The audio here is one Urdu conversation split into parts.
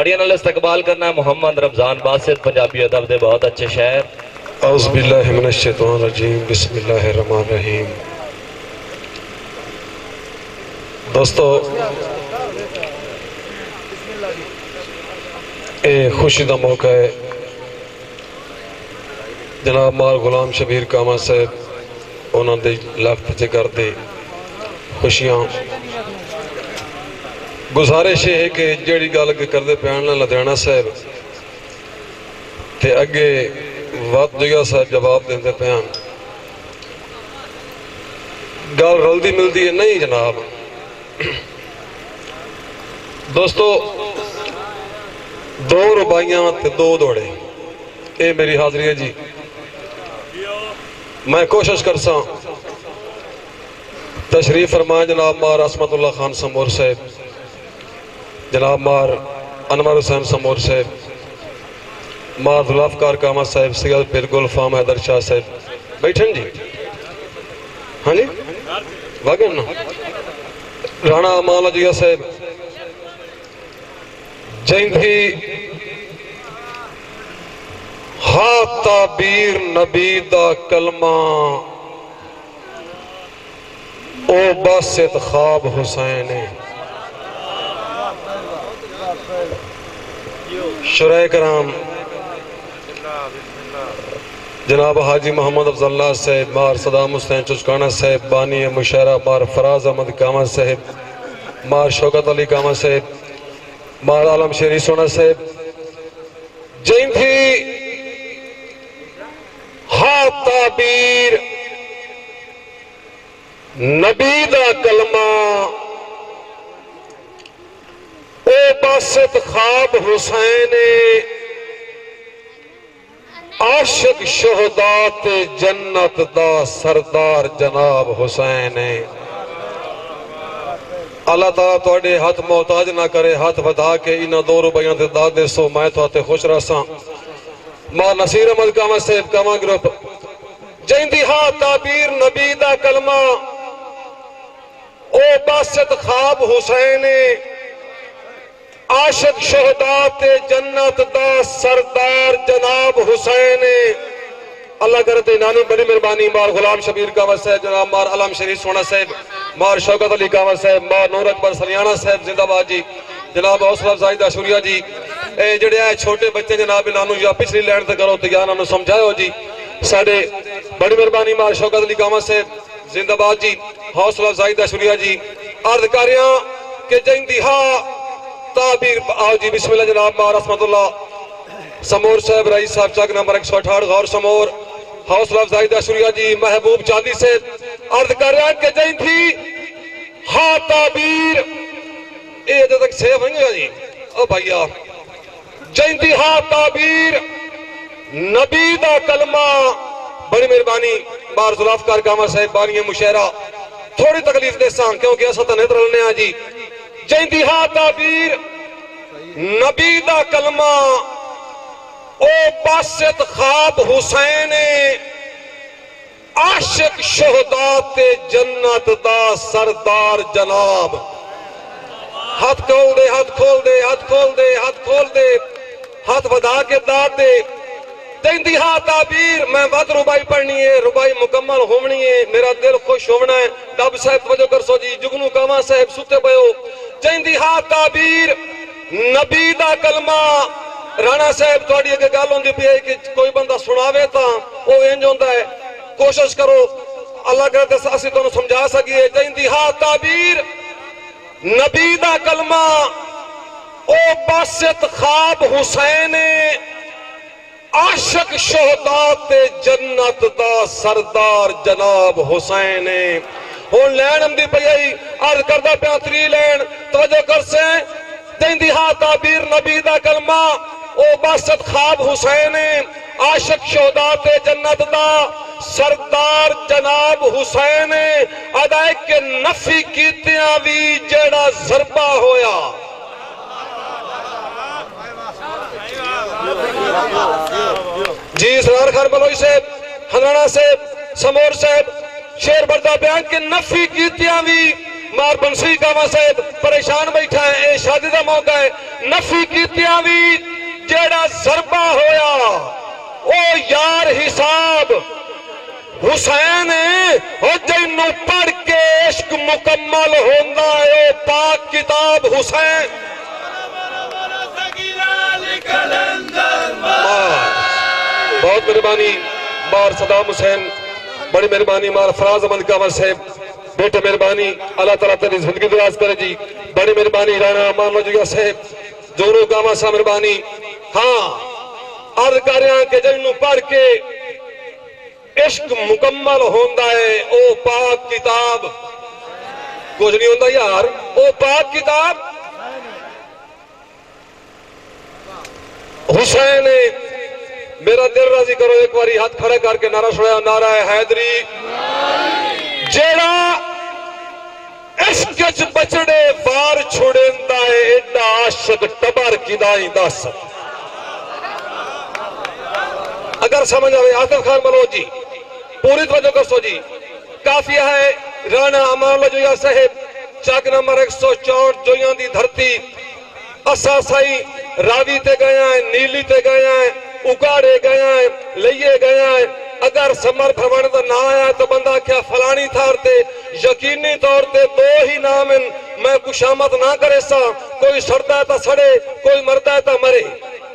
تاڑیاں نال استقبال کرنا ہے محمد رمضان باسط پنجابی ادب دے بہت اچھے شاعر. اعوذ باللہ من الشیطان الرجیم بسم اللہ الرحمن الرحیم. دوستو اے خوشی دا موقع ہے. جناب مار غلام شبیر کاما صاحب انہوں نے لفت جگر دے خوشیاں گزارش ہے کہ جیڑی گل کردے پیان لدھیانہ صاحب تے اگے وات جگہ صاحب جواب دیندے پیان گل رلدی ملدی ہے نہیں جناب. دوستو دو ربائیاں تے دو دوڑے اے میری حاضری ہے جی. میں کوشش کرساں تشریف فرمائیں جناب مار عصمت اللہ خان سمور صاحب، جناب مار انور حسین سمور صاحب، مار ذوالفقار کاما صاحب، سید پیر گل فام حیدر شاہ صاحب بیٹھن جی. ہاں جی واقعی نا رانا امان جیہ صاحب جیندھی ہاں تعبیر نبی دا کلمہ او باسط خواب حسین. شرح کرام جناب حاجی محمد افضل اللہ صاحب، مار صدام حسین چچکانہ صاحب، بانی مشاعرہ مار فراز احمد کاما صاحب، مار شوکت علی کاما صاحب، مار عالم شیری سونا صاحب جیندھی ہاں تعبیر نبی دا کلمہ او باسط خواب حسین عاشق شہدات جنت دا سردار جناب حسین. اللہ تعالیٰ توڑے ہاتھ محتاج نہ کرے، ہاتھ بدا کے انہا دو روپیاں تے داد دے سو میں تو آتے خوش رساں. ماں نصیر احمد کاما صاحب کاما گروپ جیندی ہاں تعبیر نبی دا کلمہ او باسط خواب حسین عاشق شہدات جنت دا سردار جناب حسین. اللہ کرتے نانی بڑی مہربانی مار غلام شبیر کاما صاحب، جناب مار علم شریف سونا صاحب، مار شوکت علی کاما صاحب، مار نور اکبر سلیانہ صاحب زندہ باد جی، جناب حوصلہ افزائی دا شکریہ جی. اے جڑے آئے چھوٹے بچے جناب انہوں یا پچھلی لینڈ تے کرو تو یا انہوں سمجھائے ہو جی. ساڑھے بڑی مہربانی مار شوکت علی کاما صاحب زندہ باد جی، حوصلہ افزائی دا شکریہ جی. عرض کاریاں کہ جیندی ہاں تعبیر آؤ جی بسم اللہ جناب مار عصمت اللہ سمور صاحب رئیس صاحب چاک نمبر 168 غور سمور، حوصلہ افزائی دا شکریہ جی. محبوب چاندی سے عرض کر رہا ہے کہ جیندھی ہاں تعبیر اے جب تک سیف نہیں گیا جی او بھائیہ جیندھی ہاں تعبیر نبی دا کلمہ. بڑی مہربانی مار ذوالفقار کاما صاحب بانی مشاعرہ تھوڑی تکلیف دے سان کیونکہ ایسا تنہت رلنے آ جی. جیندھی ہاں تعبیر نبی دا کلمہ او باسط خواب حسین عاشق شہدات جنت دا سردار جناب. ہاتھ کھول دے ہاتھ کھول دے ہاتھ کھول دے ہاتھ کھول دے ہاتھ ودا کے داد دے. جیندھی ہاں تعبیر میں بات ربائی پڑھنی ہے، ربائی مکمل ہومنی ہے، میرا دل خوش ہونا ہے. ڈب صاحب توجہ کر سو جی، جگنو کاما صاحب ستے بیو. جیندھی ہاں تعبیر نبی دا کلمہ. رانا صاحب توڑی اگے گال ہوندی پی ہے کہ کوئی بندہ سناوے تھا وہ انج ہوندا ہے، کوشش کرو اللہ کرتے اسی تو سمجھا سکیے. جیندھی ہاں تعبیر نبی دا کلمہ او باسط خواب حسین عاشق شہدات جنت دا سردار جناب حسین. ہون لین ہم دی پئی عرض کردہ پیاتری لین توجہ کر سے. جیندھی ہاں تعبیر نبی دا کلمہ او باسط خواب حسین عاشق شہدات جنت دا سردار جناب حسین. ادائے کے نفی کیتیاں بھی جیڑا ضربہ ہویا. جی سرار خان بلوئی صاحب، حنانہ صاحب، سمور صاحب شیر بردہ بیان کے نفی کیتیاں بھی مار بنسی کاما صاحب پریشان بیٹھا ہے، اے شادی دا موقع ہے، نفی کیتیاں بھی جیڑا ضربہ ہویا او یار حساب حسین او جنوں پڑھ کے عشق مکمل ہوندا ہے، او پاک کتاب حسین بہت مہربانی مار صدام حسین، بڑی مہربانی مار فراز احمد کاما صاحب بیٹے مہربانی، اللہ تعالیٰ تیری زندگی دراز کرے جی، بڑی مہربانی رانا امان مجھگا صاحب جورو کاما صاحب مہربانی۔ ہاں عرض کر رہے ہیں کہ جنوں پڑھ کے عشق مکمل ہوندا ہے، او پاک کتاب کچھ نہیں ہوندا یار، او پاک کتاب حسین۔ میرا دل راضی کرو، ایک باری ہاتھ کھڑے کر کے نعرہ سنایا، نعرہ حیدری جیڑا عشق وچ بچڑے وار چھڑیندا ہے، ایڈا عاشق ٹبر کدائیں دس۔ اگر سمجھ آئے آصف خان ملو جی پوری توجہ کرسو جی، کافیہ ہے رانا امان لجویا صاحب چاک نمبر 164 جویاں دی دھرتی، اسا سائی راوی تے گیا ہے، نیلی تے گیا ہے، اکاڑے گیا ہے، لئیے گیا ہے۔ اگر سمر بھرمن دا نہ آیا تو بندہ کیا فلانی تھارتے یقینی طور تے دو ہی نامن میں کشامت نہ کرے سا، کوئی سڑتا ہے تا سڑے، کوئی مرتا ہے تا مرے۔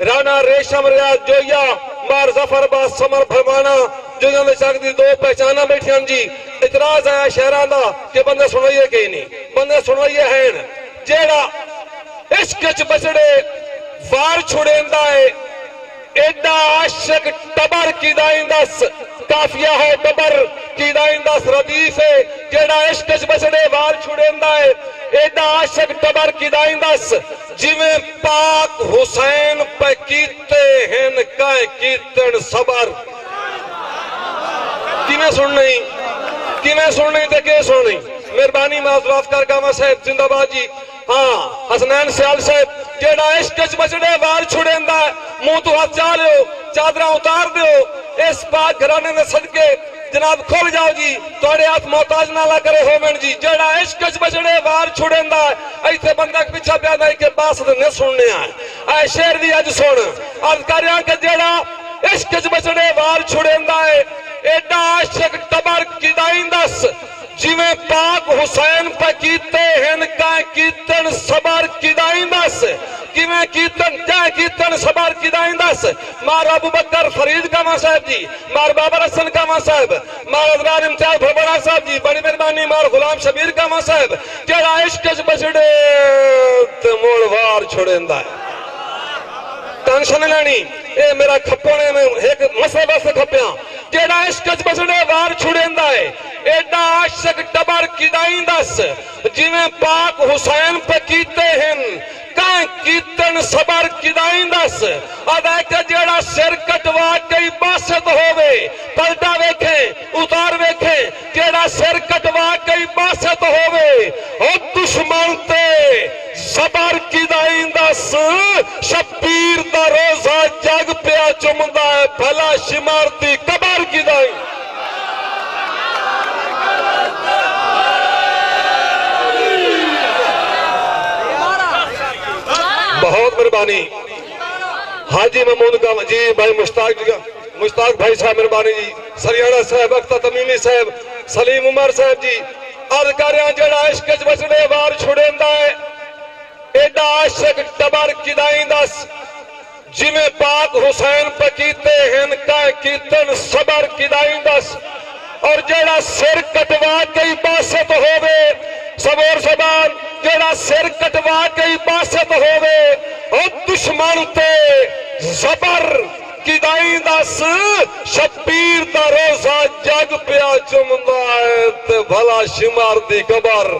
رانا ریشم ریاض جویا مار ظفر باز سمر بھرمانا جویاں دے چاک دی دو پہچانا بیٹھیاں جی۔ اعتراض آیا شہران دا کہ بندے سنوائیے کہیں نہیں، بندے سنوائیے ہیں جیڑا عشق وچ بچڑے وار چھڑیندا ہے، ایڈا عاشق ٹبر کی دائیں دس۔ کافیہ ہے ٹبر کی دائیں دس ردیف ہے جیڑا عشق وچ بچڑے وار چھڑیندا ہے، ایڈا عاشق ٹبر کی دائیں دس۔ جویں پاک حسین پہ کیتے ہیں کائیں کیتن صبر۔ کیویں سن نہیں تے کہ سن نہیں؟ مہربانی معذرات کر گاما صاحب زندہ باد جی۔ ہاں حسنین سیال صاحب جیڑا عشق وچ بچڑے وار چھڑیندا ہے، منہ تو ہاتھ چاہ لیو، چادراں اتار دیو، اس پاک گھرانے دے صدقے جناب کھول جاؤ جی، توڑے ہاتھ محتاج نہ لا کرے ہومن جی۔ جیڑا عشق وچ بچڑے وار چھڑیندا ہے، ایتھے بندہ پیچھا پیادا ہے کہ باس نے سننے آئے اے شیر دی اج سن۔ عرض کر رہا کہ جیڑا عشق وچ بچڑے وار چھڑیندا ہے، ایڈا عاشق ٹبر کی دائیں دس۔ جویں پاک حسین پہ کیتے ہیں کائیں کیتن صبر کی دائیں دس۔ کیویں کیتن کائیں کیتن صبر کی دائیں دس۔ مار ابو بکر فرید کاما صاحب جی، مار بابر حسن کاما صاحب، مار ادرار امتیاز بھربڑا صاحب جی، بڑی مہربانی مار غلام شبیر کاما صاحب جیڑا عشق وچ بچڑے تے موڑ وار چھڑیندا ہے۔ ٹینشن لینی اے میرا کھپونے میں ایک مسئلہ بس کھپیاں، جیڑا عشق وچ بچڑے وار چھڑیندا ہے، ایڈا عاشق ٹبر کی دائیں دس۔ جویں پاک حسین پہ کیتے ہیں کائیں کیتن صبر کی دائیں دس۔ ادا کہ جیڑا سر کٹوا کئی باسط ہووے، پلٹا ویکھیں اتار ویکھیں، جیڑا سر کٹوا کئی باسط ہووے، او دشمن تے صبر کی دائیں دس۔ شبیر دا روزہ جگ پیا چمدا ہے، بھلا شمارتی قبر کی دائیں۔ بہت مہربانی حاجی محمود کا جی بھائی مشتاق بھائی صاحب مہربانی جی، سریانہ صاحب، اختر تمیمی صاحب، سلیم عمر صاحب جی۔ عرض کر رہے ہیں جیڑا عشق وچ بچڑے وار چھڑیندا ہے، ایڈا عاشق ٹبر کی دائیں دس۔ جویں پاک حسین پہ کیتے ہیں کائیں کیتن صبر کی دائیں دس۔ اور جیڑا سر کٹوا کئی باسط ہووے، سبور زبان جیڑا سر کٹوا کئی باسط ہووے، او دشمن تے زبر کی دائیں دس۔ شبیر دا روزہ جگ پیا چمدا ہے تے بھلا شمار دی قبر۔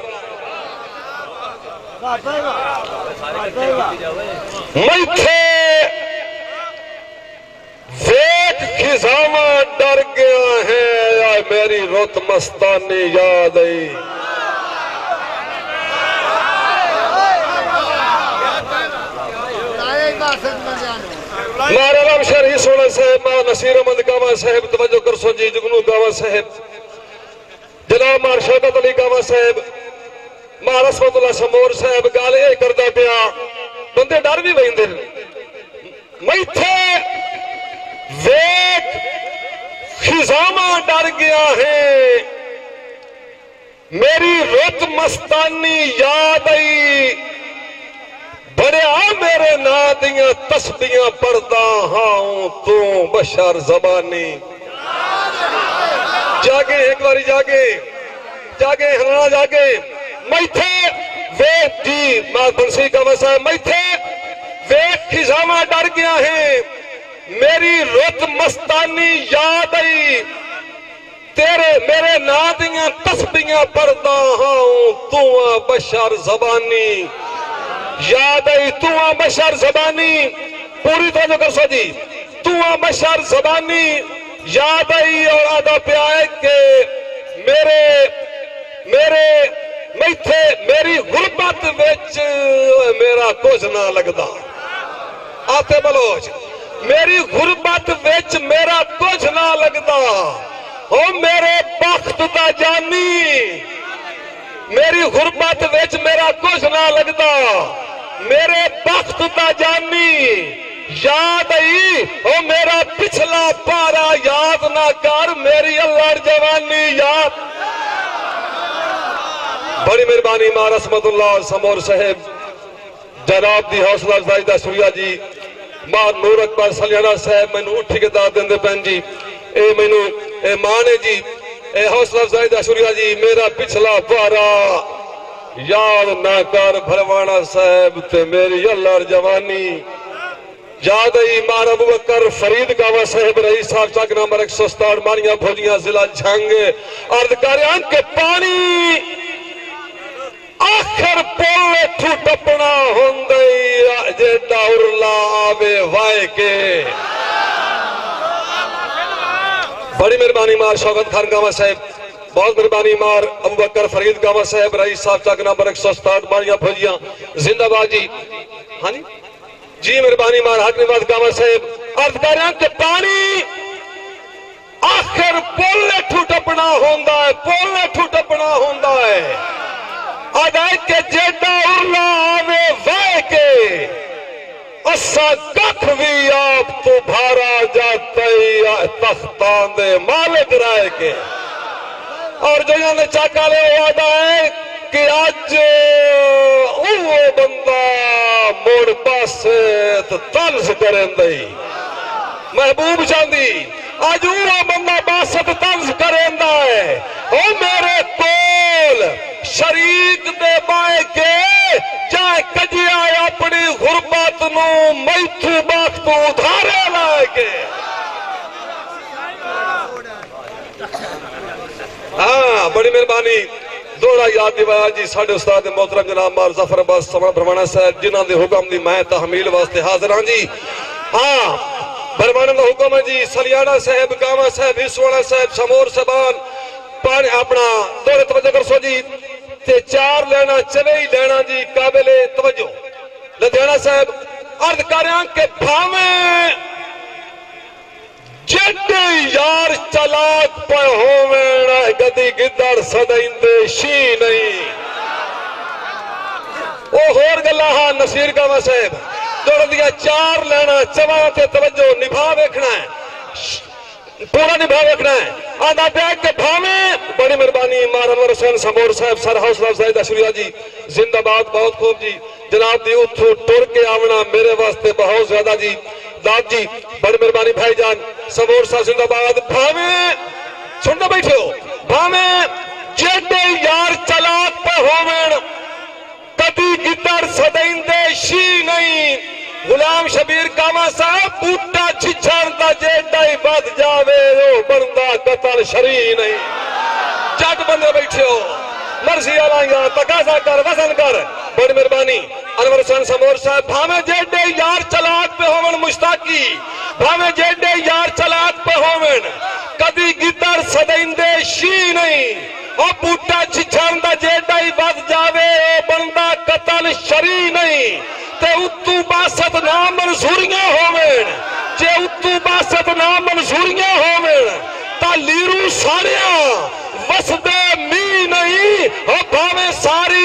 میتھے ویٹ خزامہ ڈر گیا ہے، یا میری رت مستانی یاد آئی۔ مارا علم شرحی سونا صاحب، مارا نصیر احمد کاما صاحب توجہ کرسو جی، جگنو کاما صاحب، جناب مار شوکت علی کاما صاحب، مہاراج رحمت اللہ سمور صاحب گل یہ کرتا پیا بندے ڈر بھی پہ میتھے ویک خزامہ ڈر گیا ہے میری رت مستانی یاد آئی بڑیا میرے نا دیاں تسبیاں پڑھدا ہاں تو بشر زبانی جاگے ایک باری جاگے ہنانا جاگے میتھے ویک جی ماں بنسی کا مسا میتھے ویک خزامہ ڈر گیا ہے میری رت مستانی یاد آئی تیرے میرے نا دیاں تسبیاں پڑھدا ہاں تو بشر زبانی یاد آئی تو بشر زبانی پوری توجہ کر سو جی تو بشر زبانی یاد آئی اور آدھا پیا ہے کہ میری غربت وچ میرا کچھ نہ لگدا آتے بلوچ میری غربت وچ میرا کچھ نہ لگدا او میرے بخت دا جانی میری غربت وچ میرا کچھ نہ لگدا میرے بخت دا جانی یاد آئی او میرا پچھلا پارا یاد نہ کر میری اللہ جوانی یاد بڑی مہربانی ماں رحمت اللہ سمور صاحب جناب دی حوصلہ افزائی دا سوریا جی ماں نور اکبر سلیانہ صاحب میں نے اٹھی کے داد دیں دے پہن جی اے ماں نے جی اے حوصلہ افزائی دا سوریا جی میرا پچھلا پارا یاد نہ کر بھروانا صاحب تے میری اللہ جوانی یاد آئی مار ابو بکر فرید گاوا صاحب رئیس صاحب چاک نمبر 167 مانیاں بھولیاں ضلع جھنگ عرض کریاں کے پانی آخر پولے ٹھو ٹپنا ہوندئی جیڈا ارلا آوے وائے کے بڑی مہربانی مار شوکت خان گاوا صاحب بہت مہربانی مار ابو بکر فرید گاوا صاحب رئیس صاحب چاک نمبر 167 مانیاں بھولیاں زندہ باد جی ہاں جی مہربانی مار حق نواز گاوا صاحب عرض کر رہے ہیں کہ پانی آخر پولے ٹھو ٹپنا ہوندا ہے آدھائی کہ جیڈا ارلا آوے وائے کے اسا ککھ بھی آپ تو بھارا جاتا ہی تختان دے مالک رائے کے اور جو یہاں نے چاکا لے وعدہ ہے کہ آج اوہ بندہ موڑ پاسے تلز کریں دئی محبوب چاندی آج اوہ بندہ باسط تلز کریں دائے او میرے کول شریک دے بائے کے جائے کجیا اپنی غربت نو میتھو باختو ادھارے لائے کے ہاں بڑی مہربانی دوڑا یاد دیوایا جی ساڑھے استاد محترم جناب مار ظفر عباس سمر برمانہ صاحب جنہاں دے حکم دی میں تحمیل واسطے حاضر ہاں جی ہاں برمانہ دا حکم ہے جی سلیانہ صاحب گاما صاحب ہسوانہ صاحب سمور صاحبان پانی اپنا دوڑے توجہ کر سو جی تے چار لینا چلے ہی لینا جی قابل توجہ لدھیانہ صاحب عرض کریاں کہ بھامیں جڈے یار چلاک پہ ہووینا گدی گدر صدائندے شی نہیں او ہور گلہ ہاں نصیر گاما صاحب دوڑ دیا چار لینا چواں تے توجہ نبھا بیکھنا ہے پورا نبھا رکھنا ہے آدھا بیگ کے بھاویں بڑی مہربانی مار انور حسین سمور صاحب سر حوصلہ افزائی دا شریعہ جی زندہ باد بہت خوب جی جناب دی اتھو ٹور کے آونا میرے واسطے بہت زیادہ جی داد جی بڑی مہربانی بھائی جان سمور صاحب زندہ باد بھاویں سننا بیٹھے ہو بھاویں جیڈے یار چلاک پہ ہوویں کدی گدر صدائندے شی نہیں غلام شبیر کاما صاحب بوٹا چھچھان دا جیڈا ہی بد جاوے وہ بندہ قتل شری نہیں جٹ بندے بیٹھے ہو مرضی آلائیاں تقاضا کر وزن کر بڑی مہربانی انور حسین سمور صاحب بھامے جیڈے یار چلاک پہ ہومن مشتاقی بھامے جیڈے یار چلاک پہ ہومن کدی گدر صدائندے شی نہیں اور بوٹا چھچھان دا جیڈا ہی بد جاوے وہ بندہ قتل شری نہیں تے اتو باست نام منظوریاں ہومن جے اتو باست نام منظوریاں ہومن تا لیرو ساڑیاں وسدے می نہیں اور بھاوے ساری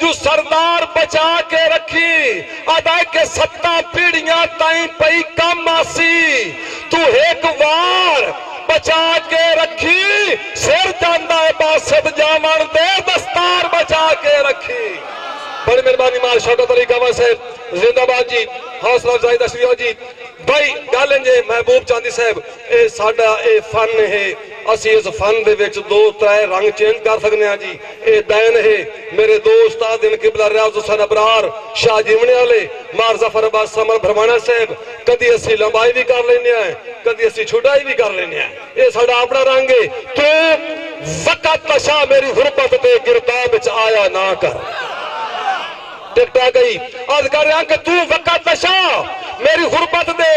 جو سردار بچا کے رکھی ادائے کے 7 پیڑیاں تائیں پئی کم آسی تو ایک وار بچا کے رکھی سر جاندہ ہے باسط جامن دے دستار بچا کے رکھی بڑی مہربانی مار شوکت علی گواہ صاحب زندہ باد جی حوصلہ افزائی دشریو جی بھائی گالیں جے محبوب چاندی صاحب اے ساڈا اے فن ہے اسی اس فن دے وچ 2-3 رنگ چینج کر سکنے ہیں جی اے دین ہے میرے دوست آدم قبلہ ریاض حسین ابرار شاہ جیونے والے مار ظفر عباس سمر بھرمانہ صاحب کدی اسی لمبائی بھی کر لینے ہیں کدی اسی چھوٹائی بھی کر لینے ہیں اے ساڈا اپنا رنگ ہے تو وقت تشا میری غربت تے گرداب وچ آیا نہ کر ٹکٹا گئی آج کر رہا کہ تو وقت تشا میری غربت دے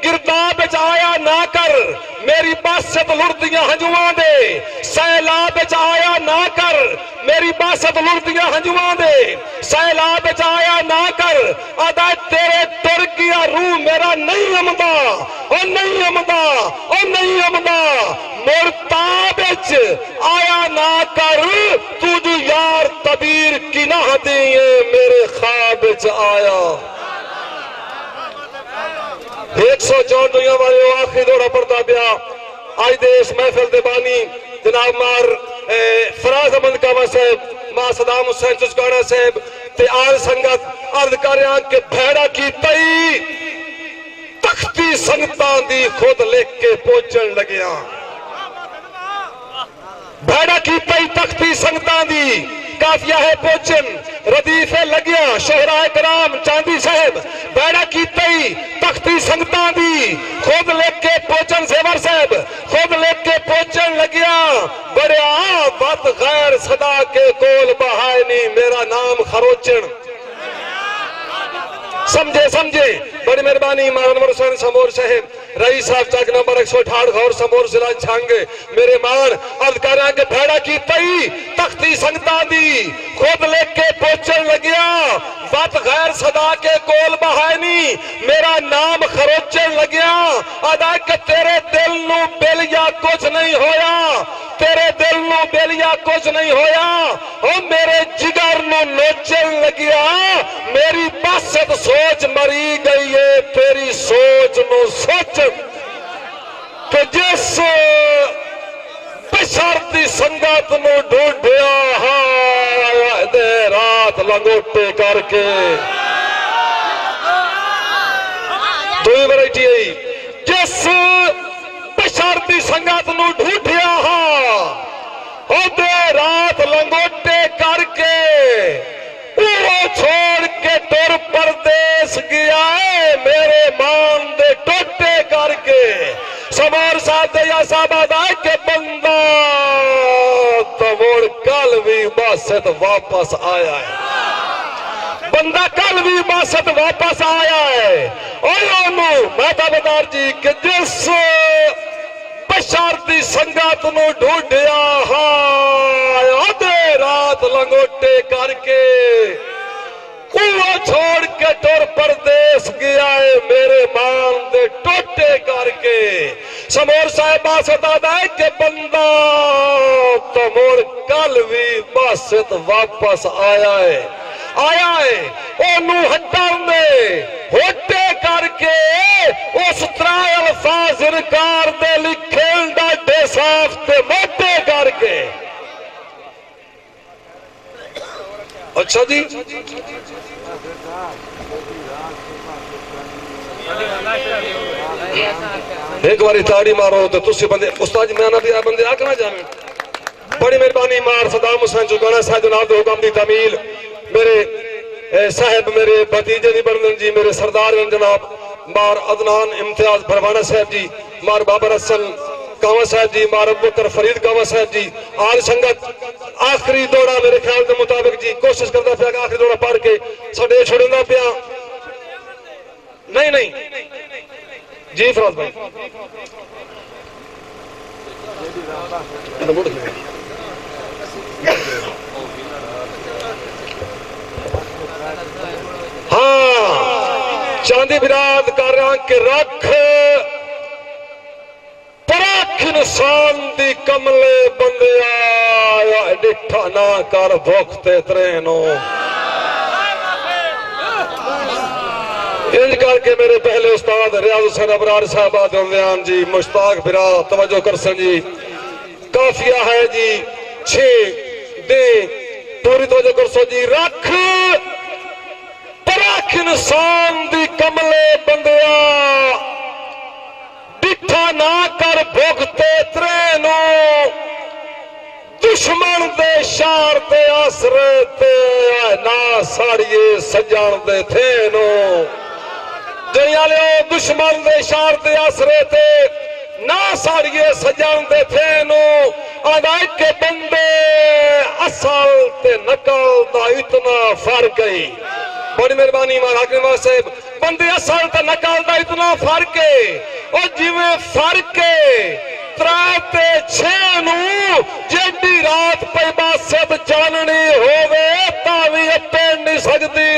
گرداب وچ آیا نہ کر میری باسط لڑدیاں ہنجواں دے سیلاب وچ آیا نہ کر میری باسط لڑدیاں ہنجواں دے سیلاب وچ آیا نہ کر ادا تیرے تر گیا روح میرا نہیں امدا او نہیں امدا او نہیں امدا مرتاب وچ آیا نہ کر تو جو یار تبیر کی نہ دیئے میرے خواب وچ آیا 104 دنیا والے آخری دورہ پڑتا بیا آج دے اس محفل دے بانی جناب مار فراز احمد کعبہ صاحب ماں صدام حسین چسکانا صاحب تے آل سنگت عرض کریاں کہ بھیڑا کی تئی تختی سنگتان دی خود لکھ کے پوچھن لگیاں بھیڑا کی تئی تختی سنگتان دی کافیہ ہے پوچھن ردیفے لگیا شہراء کرام چاندی صاحب بیڑا کی تئی تختی سنگتان دی خود لکھ کے پوچھن زیور صاحب خود لکھ کے پوچھن لگیا بڑے آبت غیر صدا کے کول بہائنی میرا نام خروچن سمجھے بڑی مہربانی مانور حسین سمور صاحب رئیس صاحب چاک نمبر 168 غور سمور ضلع چھانگے میرے مان عرض کر رہا کہ بھیڑا کی تئی تختی سنگتان دی خود لکھ کے پوچھن لگیا وقت غیر صدا کے کول بہائنی میرا نام خروچن لگیا ادا کہ تیرے دل نو بل یا کچھ نہیں ہویا تیرے دل نو بل یا کچھ نہیں ہویا او میرے جگر نو نوچن لگیا میری باسط سوچ مری گئی ہے تیری سوچ نو سوچ کہ جس پشارتی سنگت نو ڈھونڈیا ہاں دے رات لنگوٹے کر کے دوئی ورائٹی ہے جس پشارتی سنگت نو ڈھونڈیا ہاں دے رات لنگوٹے کر کے وہ چھوڑ کے ٹر پردیس گیا ہے میرے مان دے ٹوٹے کر کے سمور صاحب دے یا صاحب آدھائے کہ بندہ تموڑ کل بھی باسط واپس آیا ہے بندہ کل بھی باسط واپس آیا ہے اوہ مہتا بدار جی کہ جس پشارتی سنگت نو ڈھونڈیا ہاں آدھے رات لنگوٹے کر کے وہ چھوڑ کے ٹر پردیس گیا ہے میرے مان دے ٹوٹے کر کے سمور صاحب باسط آدھائے کہ بندہ تمور کل بھی باسط واپس آیا ہے اونو ہٹاؤں دے ہوٹے کر کے اس ترائے الفاظ انکار دے لکھیں ڈاڈے صاف تے موٹے کر کے اچھا جی ایک باری تاڑی مارو تو تسی بندے استاد میں آنا بھی بندے آکنا جانے بڑی مہربانی مار صدام حسین چکانا صاحب جناب دے حکم دی تعمیل میرے صاحب میرے بھتیجے دی بندن جی میرے سردار جناب مار عدنان امتیاز بھروانہ صاحب جی مار بابر حسن کعوہ صاحب جی مار ابوبکر فرید کعوہ صاحب جی آل سنگت آخری دوڑا میرے خیال کے مطابق جی کوشش کرتا پیا کہ آخری دوڑا پڑھ کے سڑے چھوڑنا پیا نہیں جی فراز بھائی ہاں چاندی براد کر رہا کہ رکھ پراکھ انسان دی کملے بندے آیا ڈٹھا نہ کر بھوکتے ترینوں انج کر کے میرے پہلے استاد ریاض حسین ابرار صاحب آدھوندیان جی مشتاق برا توجہ کرسن جی کافیہ ہے جی 6 دے پوری توجہ کرسو جی رکھ پراکھ انسان دی کملے بندیا ڈٹھا نہ کر بھوکتے ترینو دشمن دے شار دے آسرے تے نہ ساڑیے سجان دے تھینو جنیالیو دشمن دے شار دے آسرے تے نہ ساڑیے سجان دے تھینو آدھائی کے بندے اصل تے نقل دا اتنا فرق ہے بڑی مہربانی مار حاکم صاحب بندے اصل تے نقل دا اتنا فرق ہے اور جیویں فرق ہے 3 تے 6 نو جیڈی رات پہ باسد چاننی ہووے تاوی اپن نہیں سکتی